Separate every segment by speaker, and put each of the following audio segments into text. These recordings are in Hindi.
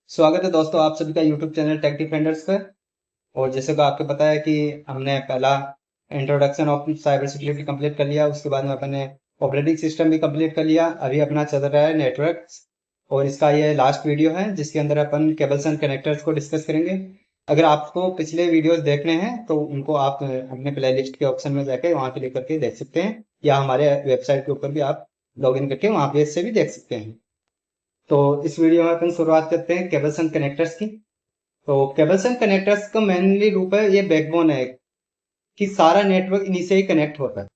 Speaker 1: स्वागत है दोस्तों आप सभी का यूट्यूब चैनल टेक डिफेंडर्स पे। और जैसे कि आपको पता है कि हमने पहला introduction of cyber security complete कर लिया, उसके बाद में अपने ऑपरेटिंग सिस्टम भी कंप्लीट कर लिया। अभी अपना चल रहा है नेटवर्क्स और इसका ये लास्ट वीडियो है जिसके अंदर अपन केबल्स एंड कनेक्टर्स को डिस्कस करेंगे। अगर आपको पिछले वीडियोस देखने हैं तो उनको आप अपने प्ले लिस्ट के ऑप्शन में जाकर वहाँ क्लिक करके देख सकते हैं, या हमारे वेबसाइट के ऊपर भी आप लॉग इन करके वहाँ पे से भी देख सकते हैं। तो इस वीडियो में अपन शुरुआत करते हैं केबल्स एंड कनेक्टर्स की। तो केबल्स एंड कनेक्टर्स का मेनली रूप है, ये बैकबोन है कि सारा नेटवर्क इन्हीं से ही कनेक्ट होता है।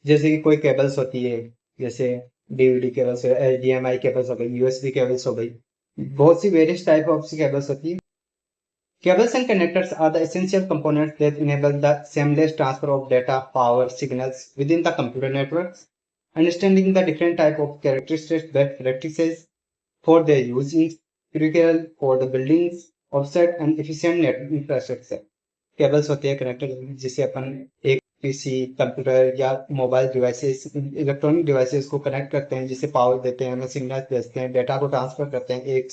Speaker 1: जैसे कि कोई केबल्स होती है, जैसे डीवीडी केबल्स है, एचडीएमआई केबल्स हो गई, यूएसबी केबल्स हो गई, बहुत see various type of cables होती है। Cables and connectors are the essential components that enable the seamless transfer of data, power, signals within the computer networks. Understanding the different type of characteristics best practices for their use is critical for the buildings, offset and efficient network infrastructure. Cables होते हैं कनेक्टर, जिसे अपन एक पीसी, कंप्यूटर या मोबाइल डिवाइसेस, इलेक्ट्रॉनिक डिवाइसेस को कनेक्ट करते हैं, जिसे पावर देते हैं, हमें सिग्नल भेजते हैं, डेटा को ट्रांसफर करते हैं एक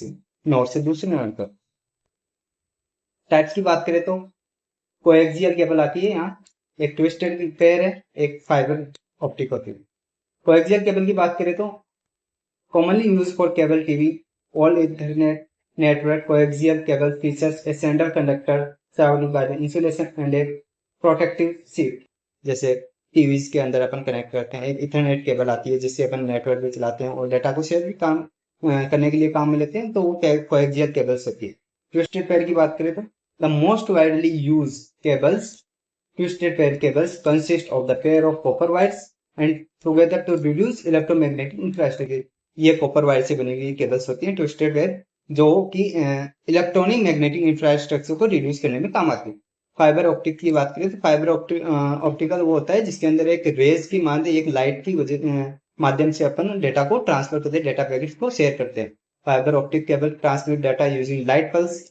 Speaker 1: नोड से दूसरे नोड पर। टाइप्स की बात करें तो कोएक्सियल केबल आती है यहाँ, एक ट्विस्टेड पेयर है, एक फाइबर ऑप्टिक होती है। कोएक्सियल केबल की बात करें तो commonly used for cable TV, all Ethernet network coaxial cable features a center conductor surrounded by the insulation and a protective sheet। जैसे टीवीज के अंदर अपन कनेक्ट करते हैं, एक इथरनेट केबल आती है जिससे अपन नेटवर्क भी चलाते हैं और डेटा को शेयर भी काम करने के लिए काम में लेते हैं, तो वो कोएक्सियल केबल्स होती है। ट्विस्टेड पेयर की बात करें तो the most widely use cables, twisted pair cables consist of the pair of copper wires and together to reduce electromagnetic infrastructure। ये कॉपर वायर से बनी हुई केबल्स होती हैं ट्विस्टेड वेयर, जो कि इलेक्ट्रॉनिक मैग्नेटिक इंफ्रास्ट्रक्चर को रिड्यूस करने में काम आती है। फाइबर ऑप्टिक की बात करें तो फाइबर ऑप्टिकल वो होता है जिसके अंदर एक रेज की माध्यम, एक लाइट की माध्यम से अपन डेटा को ट्रांसफर करते हैं, डेटा पैकेट को शेयर करते हैं। Fibre optic cable transmit data using light pulse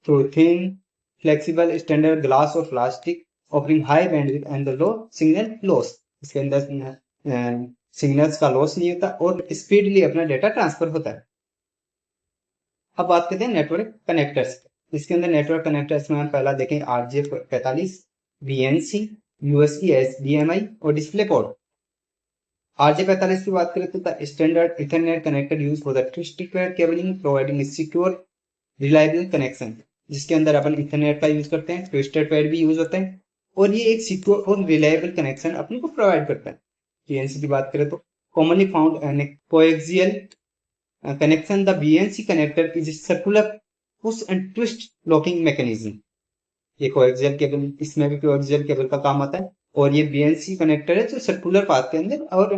Speaker 1: through thin flexible standard glass और plastic, offering high bandwidth and low signal loss. इसके अंदर सिग्नल्स का लॉस नहीं होता और स्पीडली अपना डेटा ट्रांसफर होता है। अब बात करते हैं नेटवर्क कनेक्टर्स। इसके अंदर नेटवर्क कनेक्टर्स में हम पहला देखें RJ45, BNC, USB, HDMI और डिस्प्ले पोर्ट। RJ45 की बात करें तो standard Ethernet connector use for the twisted pair cabling providing secure reliable connection, जिसके अंदर अपन इथरनेट का यूज करते हैं, ट्विस्टेड पेयर भी यूज होते हैं और ये एक सिक्योर और रिलायबल कनेक्शन अपने को प्रोवाइड करता है। BNC की बात करें तो commonly found an coaxial connection, the BNC connector is a circular push and twist locking mechanism। ये कोएक्सियल केबल, इसमें भी कोएक्सियल केबल का काम आता है और ये BNC कनेक्टर है जो सर्कुलर पाथ के अंदर और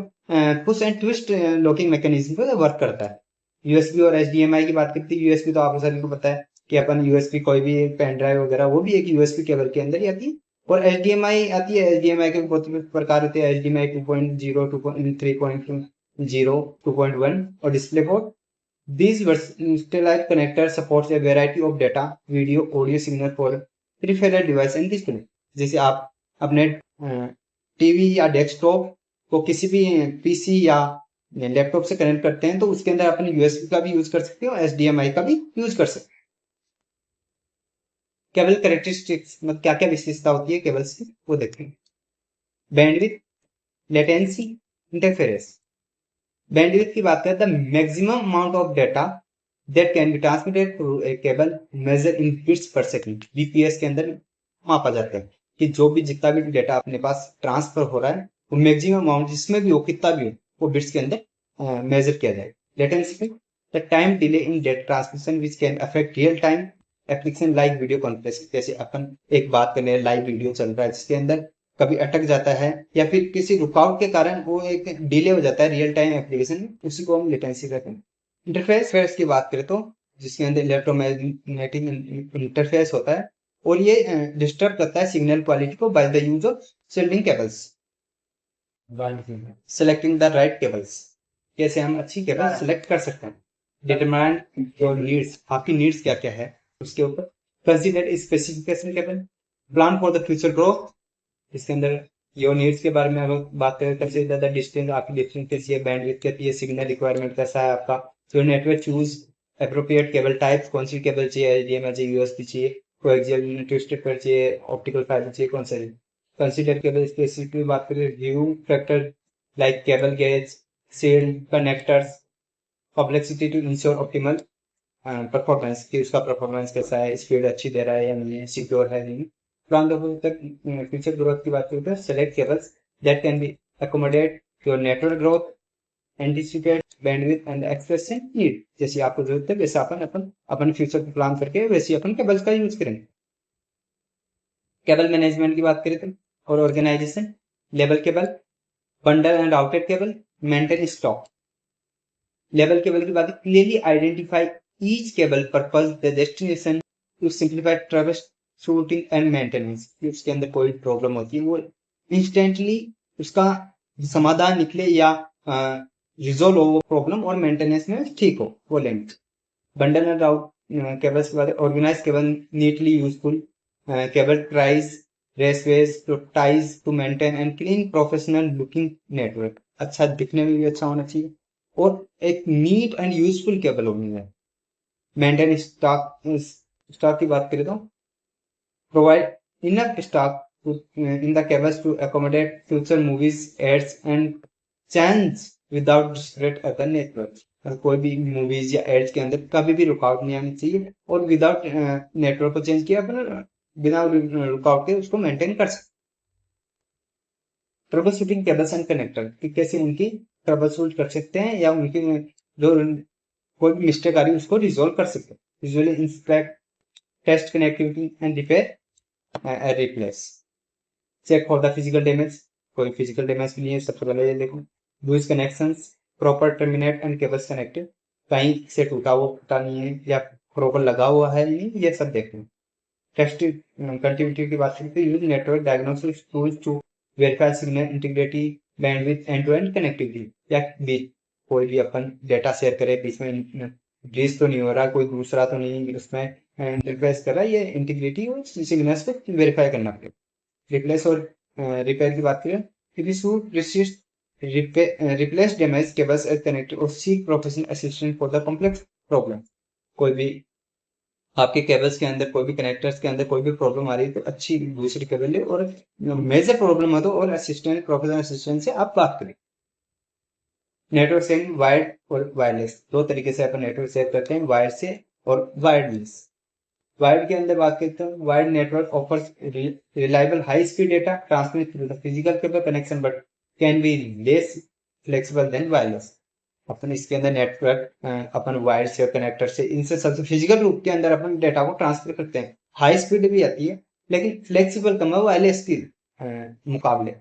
Speaker 1: push and twist locking mechanism पर वर्क करता है। यूएसबी और HDMI की बात करते हैं। यूएसबी तो आप सभी को पता है कि अपन यूएसबी कोई भी पेन ड्राइव वगैरह वो भी एक यूएसबी केबल के अंदर ही आती है। और HDMI आती है, HDMI के बहुत प्रकार होते हैं, HDMI 2.0, 3.0, 2.1 और display port. These versatile connectors supports a variety of data, video, audio signal for peripheral device and display। जैसे आप अपने टीवी या डेस्कटॉप को किसी भी पीसी या लैपटॉप से कनेक्ट करते हैं तो उसके अंदर अपन यूएसबी का भी यूज कर सकते हो, HDMI का भी यूज कर सकते हैं। केबल कैरेक्टरिस्टिक्स मतलब क्या क्या विशेषता होती है केबल्स की, वो देखते हैं। Bandwidth, latency, interference. बैंडविड्थ की बात करें तो maximum amount of data that can be transmitted through a cable measure in bits per second, BPS के अंदर मापा जाता है कि जो भी जितना भी डेटा अपने पास ट्रांसफर हो रहा है वो मैक्सिमम अमाउंट जिसमें भी हो, कितना भी हो, वो बिट्स के अंदर मेजर किया जाए। लेटेंसी में the time delay in data transmission which can affect real time application like video conferencing. जैसे अपन एक बात करने लाइव वीडियो चल रहा है जिसके अंदर कभी अटक जाता है या फिर किसी रुकावट के कारण वो एक डिले हो जाता है रियल टाइम एप्लीकेशन में, उसी को हम लेटेंसी कहते हैं। इंटरफेस की बात करें तो जिसके अंदर इलेक्ट्रोमैग्नेटिक इंटरफेस होता है और ये डिस्टर्ब करता है सिग्नल क्वालिटी को by the use of shielding cables. Selecting the right cables, कैसे हम अच्छी केबल सेलेक्ट कर सकते हैं। डिटरमाइन योर नीड्स, आपकी नीड्स क्या क्या है उसके ऊपर। Consider specification cable, plan for the future growth. इसके अंदर योर नीड्स के बारे में अगर बात करें, कंसीडर द डिस्टेंस, आपकी डिस्टेंस कैसी है, बैंडविड्थ कैसी है, सिग्नल रिक्वायरमेंट कैसा है आपका। Your network choose appropriate cable type, कौन सी केबल चाहिए, HDMI चाहिए, USB चाहिए, कोएक्सियल ट्विस्टेड पेयर चाहिए, ऑप्टिकल फाइबर चाहिए, कौन सा चाहिए। कंसीडर केबल स्पेसिफिक की बात करें, view factor like cable gauge, shield, connectors, complexity to ensure optimal performance, कि उसका परफॉर्मेंस कैसा है, स्पीड अच्छी दे रहा है या नहीं है, सिक्योर है नहीं। फ्यूचर ग्रोथ की बात करें तो select cables that can B accommodate your network growth, anticipate bandwidth and expression need. जैसे आपको जरूरत है वैसे अपन अपन अपन फ्यूचर को प्लान करके वैसे अपन केबल्स का यूज करेंगे। केबल मैनेजमेंट की बात करें तो और organisation, level cable, bundle and routed cable, maintain stock. Level cable की बात, clearly identify each cable purpose, the destination, to simplify troubleshooting and maintenance. उसके अंदर कोई प्रॉब्लम होती है वो इंस्टेंटली उसका समाधान निकले या रिजोल्व हो प्रॉब्लम और मेंटेनेंस में ठीक हो वो लेंगे। बंडल एंड राउट केबल्स की बात, organise cable neatly useful cable trays raceways to ties to maintain and clean professional looking network. अच्छा दिखने में भी अच्छा होना चाहिए और एक नीट एंड यूजफुल केबल होनी है। मेंटेन स्टॉक, स्टॉक की बात करें तो provide enough stock in the cables to accommodate future movies, adds and change without distract other network. कोई भी मूवीज या एड्स के अंदर कभी भी रुकावट नहीं आनी चाहिए और विदाउट नेटवर्क को चेंज किया अपन बिना रुकावट के उसको मेंटेन कर सकते। Trouble shooting cables and connector, कि कैसे उनकी ट्रबल शूट कर सकते हैं या उनकी जो कोई भी मिस्टेक आ रही है उसको रिजोल्व कर सकते हैं। Usually inspect, test connectivity and repair replace. Check for the physical damage, कोई फिजिकल डैमेज भी नहीं है, सबसे पहले ये देखो। Loose connections, proper terminate and cables connected, कहीं से टूटा हुआ टूटा नहीं है या प्रॉपर लगा हुआ है नहीं, ये सब देखना। टेस्ट कंटिन्यूटी की बात करें तो use network diagnostics tools to verify signal integrity, bandwidth, end to end connectivity. या बीच कोई भी अपन डेटा शेयर करे बीच में ब्रीच तो नहीं हो रहा, कोई दूसरा तो नहीं उसमें इंटरफेस कर रहा है, ये इंटीग्रिटी और सिग्नल्स को वेरीफाई करना पड़ेगा। रिप्लेस और रिपेयर की बात करें, if you should resist replace damaged cables as connected or seek professional assistance for the complex problem। कोई भी आपके केबल्स के अंदर कोई भी कनेक्टर्स के अंदर कोई भी प्रॉब्लम आ रही है तो अच्छी दूसरी केबल ले और मेजर प्रॉब्लम हो तो और असिस्टेंट प्रोफेशनल असिस्टेंट से आप बात करें। नेटवर्क शेयरिंग वायर्ड और वायरलेस, दो तरीके से अपन नेटवर्क शेयर करते हैं, वायर्ड से और वायरलेस। वायर्ड के अंदर बात करते हैं, wired network offers reliable high speed data transmit through the physical cable connection but can be less flexible than wireless. अपन इसके अंदर नेटवर्क अपन वायर से और कनेक्टर से इनसे सबसे फिजिकल रूप के अंदर अपन डेटा को ट्रांसफर करते हैं। हाई स्पीड भी आती है लेकिन फ्लेक्सिबल कम है वायरलेस के मुकाबले।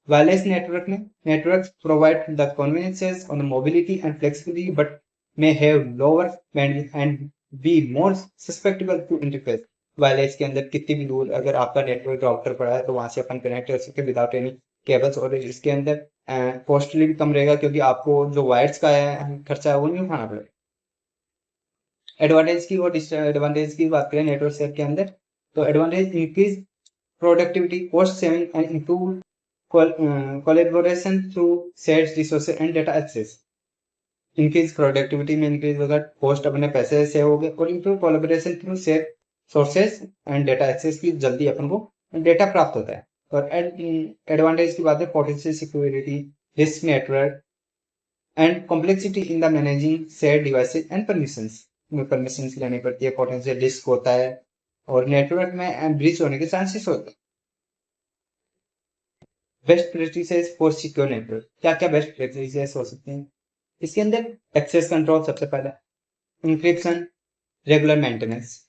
Speaker 1: वायरलेस नेटवर्क में network provide the conveniences on mobility and flexibility but may have lower bandwidth and be more susceptible to interface। Wireless के अंदर कितनी भी दूर अगर आपका नेटवर्क राउटर पड़ा है तो वहां से अपन कनेक्ट कर सकते हैं विदाउट एनी केबल्स, और इसके अंदर कॉस्टली भी कम रहेगा क्योंकि आपको जो वायर्स का है खर्चा है वो नहीं उठाना पड़ेगा। एडवांटेज की और डिसएडवांटेज की बात करें नेटवर्क शेयर के अंदर तो advantage increase productivity, cost saving and improve collaboration through shared resources and data access. Increase productivity में इंक्रीज होगा, कॉस्ट अपने पैसे सेव हो गए और improve collaboration through share sources and data access की जल्दी अपन को डेटा प्राप्त होता है। और एडवांटेज की बात है potential security, risk network and complexity in the managing share devices and permissions. में परमिशंस लेनी पड़ती है, पोटेंशियल रिस्क होता है और नेटवर्क में ब्रीच होने के चांसेस होते हैं। Best practices for secure network, क्या क्या बेस्ट प्रैक्टिसेस हो सकते हैं इसके अंदर? एक्सेस कंट्रोल सबसे पहला, encryption, regular maintenance.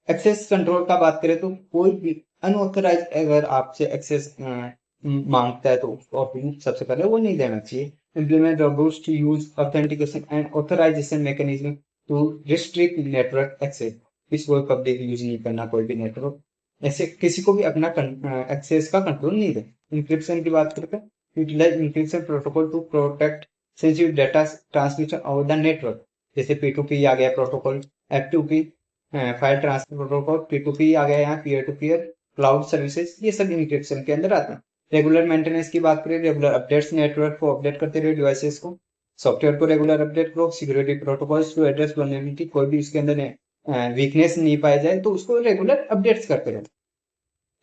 Speaker 1: Access control का बात करें तो कोई भी अनऑथराइज अगर आपसे एक्सेस मांगता है तो उसको सबसे पहले वो नहीं देना चाहिए। Implement robust use authentication and authorisation mechanism to restrict network access. इसको पब्लिक यूज नहीं करना कोई भी नेटवर्क, ऐसे किसी को भी अपना एक्सेस का कंट्रोल नहीं दे। इंक्रिप्शन की बात करते हैं, utilise encryption protocol to protect sensitive data transmission over the network. जैसे P2P आ गया protocol, F2P file transfer protocol, P2P आ गया यहाँ, peer to peer cloud services, ये सब इंक्रिप्शन के अंदर आते हैं। रेगुलर मेंटेनेंस की बात करें, रेगुलर अपडेट्स, नेटवर्क को अपडेट करते रहे डिवाइसेस को। सॉफ्टवेयर को रेगुलर अपडेट करो, security protocols to address vulnerability, कोई भी उसके अंदर वीकनेस नहीं पाया जाए तो उसको रेगुलर अपडेट्स करते रहो.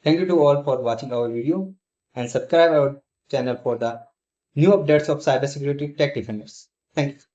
Speaker 1: Thank you to all for watching our video and subscribe our channel for the new updates of cybersecurity tech defenders. Thank you.